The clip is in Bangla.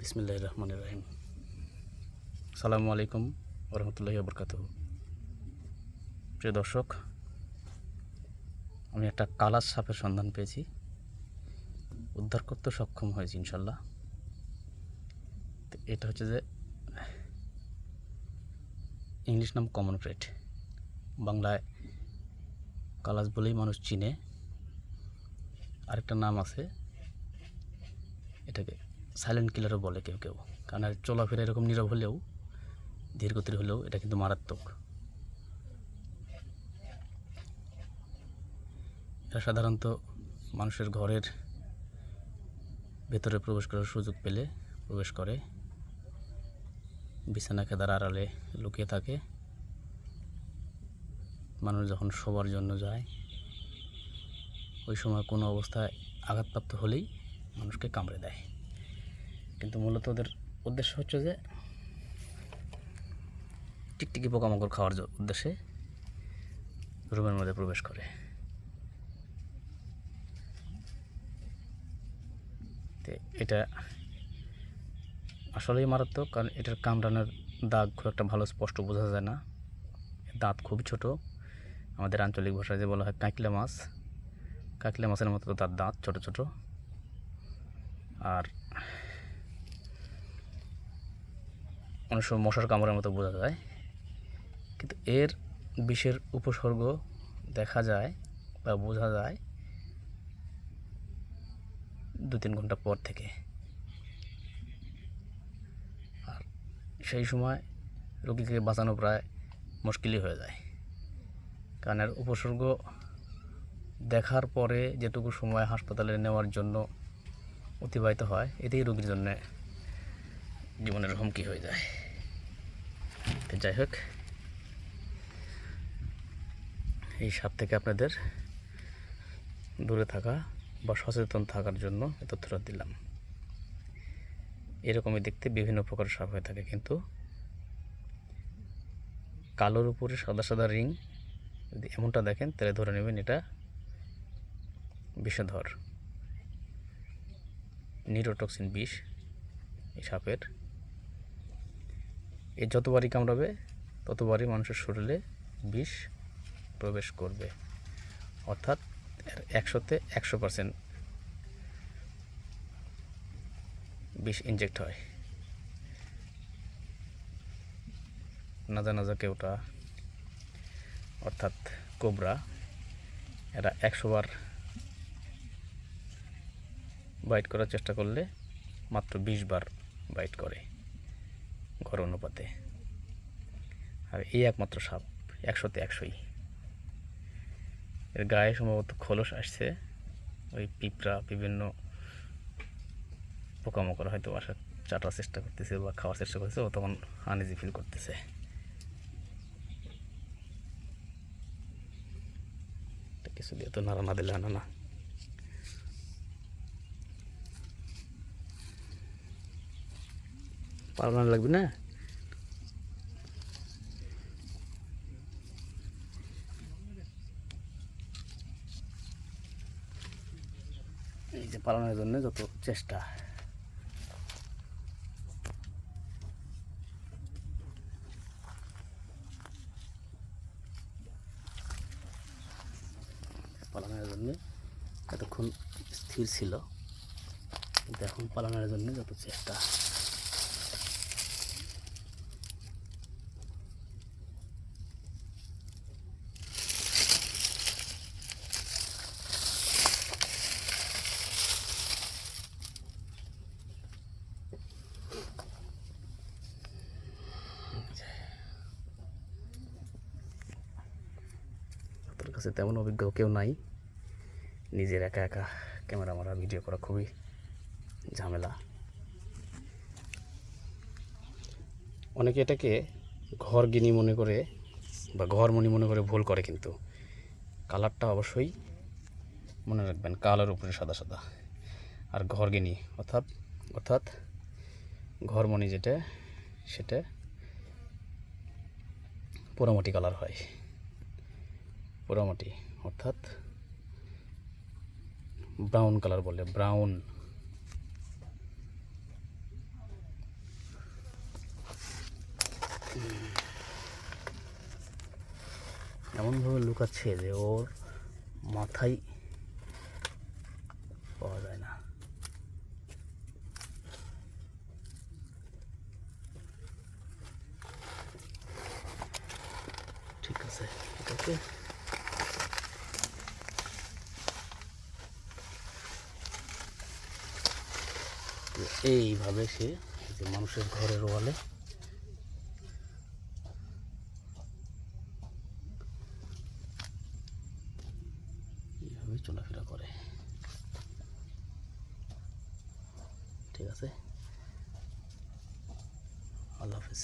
বিসমিল্লাহির রহমানির রহিম। আসসালামু আলাইকুম ওয়া রাহমাতুল্লাহি ওয়া বারাকাতুহু। প্রিয় দর্শক, আমি একটা কালার সাপের সন্ধান পেয়েছি, উদ্ধার করতে সক্ষম হয়েছি ইনশাল্লাহ। তো এটা হচ্ছে যে ইংলিশ নাম কমন ক্রেট, বাংলায় কালাস বলেই মানুষ চিনে। আরেকটা নাম আছে, এটাকে সাইলেন্ট কিলারও বলে কেউ কেউ, কারণ আর চলাফেরা এরকম নীরব হলেও, ধীর গতির হলেও এটা কিন্তু মারাত্মক। এরা সাধারণত মানুষের ঘরের ভেতরে প্রবেশ করার সুযোগ পেলে প্রবেশ করে, বিছানা খেদার আড়ালে লুকিয়ে থাকে, মানুষ যখন শোবার জন্য যায় ওই সময় কোনো অবস্থায় আঘাতপ্রাপ্ত হলেই মানুষকে কামড়ে দেয়। কিন্তু মূলত ওদের উদ্দেশ্য হচ্ছে যে টিকটিকি পোকামাকড় খাওয়ার উদ্দেশ্যে রুমের মধ্যে প্রবেশ করে। তো এটা আসলেই মারাত্মক, কারণ এটার কামড়ানোর দাগ খুব একটা ভালো স্পষ্ট বোঝা যায় না। দাঁত খুব ছোট, আমাদের আঞ্চলিক ভাষায় যে বলা হয় কাঁকলে মাছ, কাঁকলে মাছের মতো তার দাঁত ছোট ছোট। আর অনেক সময় মশার কামড়ের মতো বোঝা যায়, কিন্তু এর বিষের উপসর্গ দেখা যায় বা বোঝা যায় 2-3 ঘন্টা পর থেকে। আর সেই সময় রোগীকে বাঁচানো প্রায় মুশকিলই হয়ে যায়, কারণ এর উপসর্গ দেখার পরে যেটুকু সময় হাসপাতালে নেওয়ার জন্য অতিবাহিত হয়, এতেই রোগীর জন্য জীবনের হুমকি হয়ে যায়। তো যাই হোক, এই সাপ থেকে আপনাদের দূরে থাকা বা সচেতন থাকার জন্য এই তথ্যটা দিলাম। এরকমই দেখতে বিভিন্ন প্রকার সাপ হয়ে থাকে, কিন্তু কালোর উপরে সাদা সাদা রিং যদি এমনটা দেখেন তাহলে ধরে নেবেন এটা বিষধর নিউরোটক্সিন বিষ এই সাপের। এ যতবারই কামড়াবে ততবারই মানুষের শরীরে বিষ প্রবেশ করবে, অর্থাৎ 100-তে 100% বিষ ইনজেক্ট হয়। নাজা নাজা কেউটা অর্থাৎ কোবরা, এরা 100 বার বাইট করার চেষ্টা করলে মাত্র 20 বার বাইট করে গড় অনুপাতে। আর এই একমাত্র সাপ 100-তে 100ই। এর গায়ে সম্ভবত খোলস আসছে, ওই পিঁপড়া বিভিন্ন পোকামাকড় হয়তো আসার চাটার চেষ্টা করতেছে বা খাওয়ার চেষ্টা করতেছে, ও তখন আনইজি ফিল করতেছে। কিছু দিয়ে তো নাড়া না দিলে আনা না। পালানো লাগবে না। এই যে পালানোর জন্য যত চেষ্টা, পালানোর জন্য এতক্ষণ স্থির ছিল, কিন্তু এখন পালানোর জন্য যত চেষ্টা। তোর কাছে তেমন অভিজ্ঞ কেউ নাই, নিজের একা একা ক্যামেরা মারা ভিডিও করা খুবই ঝামেলা। অনেকে এটাকে ঘরগিনি মনে করে বা ঘরমণি মনে করে ভুল করে, কিন্তু কালারটা অবশ্যই মনে রাখবেন, কালোর উপরে সাদা সাদা। আর ঘরগিনি অর্থাৎ ঘরমণি যেটা, সেটা পোড়ামাটি কালার হয়। পোড়ামাটি অর্থাৎ ব্রাউন কালার বলে, ব্রাউন। লুকাচ্ছে যে ওর মাথায় পাওয়া যায় না। ঠিক আছে, এটাকে এইভাবে সে যে মানুষের ঘরের ওয়ালে এইভাবে চলাফেরা করে। ঠিক আছে, আল্লাহ হাফেজ।